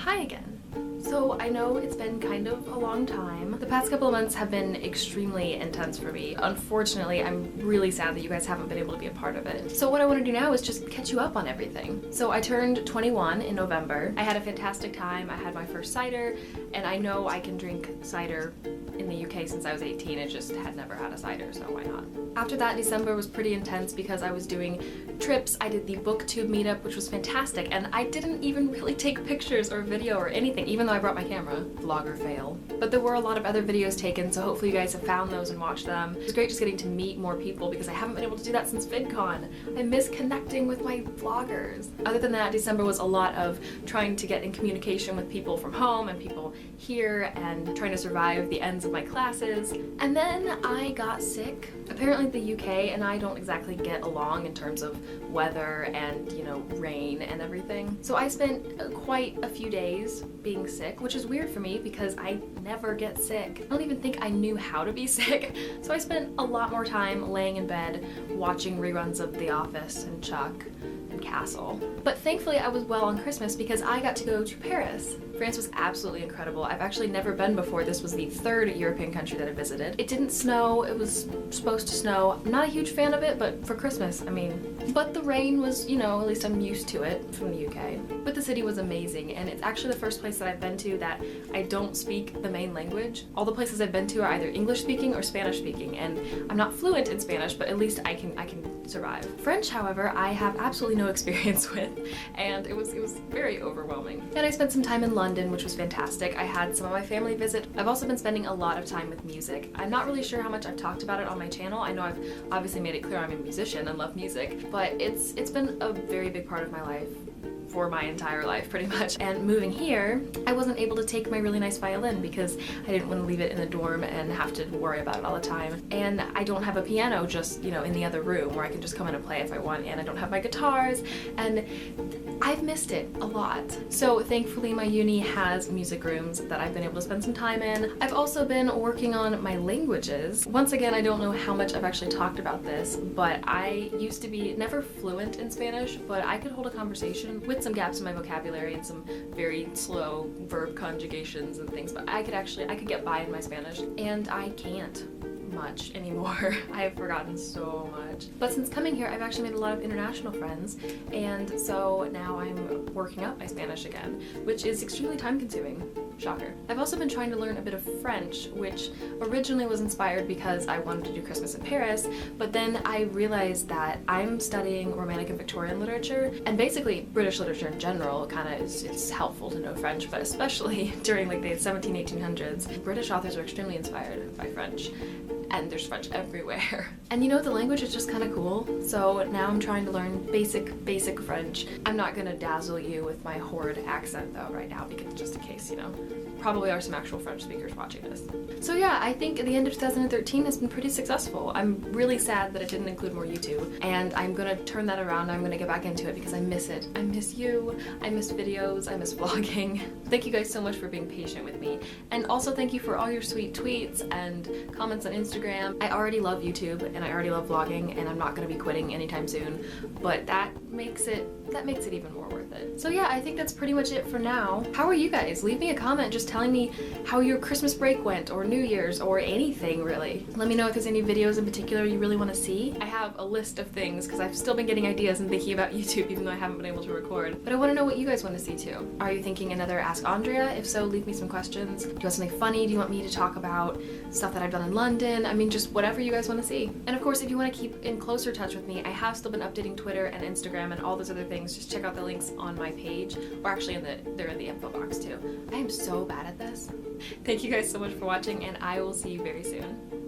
Hi again. So I know it's been kind of a long time. The past couple of months have been extremely intense for me. Unfortunately, I'm really sad that you guys haven't been able to be a part of it. So what I want to do now is just catch you up on everything. So I turned 21 in November. I had a fantastic time. I had my first cider, and I know I can drink cider in the UK since I was 18. I just had never had a cider, so why not? After that, December was pretty intense because I was doing trips. I did the booktube meetup, which was fantastic, and I didn't even really take pictures or video or anything, even though I brought my camera. Vlogger fail. But there were a lot of other videos taken, so hopefully you guys have found those and watched them. It was great just getting to meet more people because I haven't been able to do that since VidCon. I miss connecting with my vloggers. Other than that, December was a lot of trying to get in communication with people from home and people here and trying to survive the ends of my classes. And then I got sick. Apparently the UK and I don't exactly get along in terms of weather and, you know, rain and everything. So I spent quite a few days being sick, which is weird for me because I never get sick. I don't even think I knew how to be sick. So I spent a lot more time laying in bed watching reruns of The Office and Chuck and Castle. But thankfully I was well on Christmas because I got to go to Paris. France was absolutely incredible. I've actually never been before. This was the third European country that I visited. It didn't snow. It was supposed to snow. I'm not a huge fan of it, but for Christmas, I mean. But the rain was, you know, at least I'm used to it from the UK. But the city was amazing, and it's actually the first place that I've been to that I don't speak the main language. All the places I've been to are either English speaking or Spanish speaking, and I'm not fluent in Spanish, but at least I can survive. French, however, I have absolutely no experience with, and it was very overwhelming. And I spent some time in London, which was fantastic. I had some of my family visit. I've also been spending a lot of time with music. I'm not really sure how much I've talked about it on my channel. I know I've obviously made it clear I'm a musician and love music, but it's been a very big part of my life for my entire life, pretty much. And moving here, I wasn't able to take my really nice violin because I didn't want to leave it in the dorm and have to worry about it all the time. And I don't have a piano just, you know, in the other room where I can just come in and play if I want, and I don't have my guitars, and I've missed it a lot. So thankfully my uni has music rooms that I've been able to spend some time in. I've also been working on my languages. Once again, I don't know how much I've actually talked about this, but I used to be never fluent in Spanish, but I could hold a conversation with some gaps in my vocabulary and some very slow verb conjugations and things, but I could get by in my Spanish, and I can't much anymore. I have forgotten so much. But since coming here, I've actually made a lot of international friends, and so now I'm working up my Spanish again, which is extremely time consuming. Shocker. I've also been trying to learn a bit of French, which originally was inspired because I wanted to do Christmas in Paris, but then I realized that I'm studying Romantic and Victorian literature, and basically British literature in general it's helpful to know French, but especially during like the 1800s, British authors are extremely inspired by French. And there's French everywhere. And you know, the language is just kind of cool. So now I'm trying to learn basic French. I'm not gonna dazzle you with my horrid accent though right now, because just in case, you know. Probably are some actual French speakers watching this. So yeah, I think the end of 2013 has been pretty successful. I'm really sad that it didn't include more YouTube, and I'm gonna turn that around. I'm gonna get back into it because I miss it. I miss you, I miss videos, I miss vlogging. Thank you guys so much for being patient with me. And also thank you for all your sweet tweets and comments on Instagram. I already love YouTube and I already love vlogging, and I'm not gonna be quitting anytime soon, but that makes it even more worth it. So yeah, I think that's pretty much it for now. How are you guys? Leave me a comment just telling me how your Christmas break went, or New Year's, or anything really. Let me know if there's any videos in particular you really want to see. I have a list of things because I've still been getting ideas and thinking about YouTube even though I haven't been able to record. But I want to know what you guys want to see too. Are you thinking another Ask Andrea? If so, leave me some questions. Do you want something funny? Do you want me to talk about stuff that I've done in London? I mean, just whatever you guys want to see. And of course, if you want to keep in closer touch with me, I have still been updating Twitter and Instagram and all those other things. Just check out the links on my page, or actually they're in the info box too. I am so bad at this. Thank you guys so much for watching, and I will see you very soon.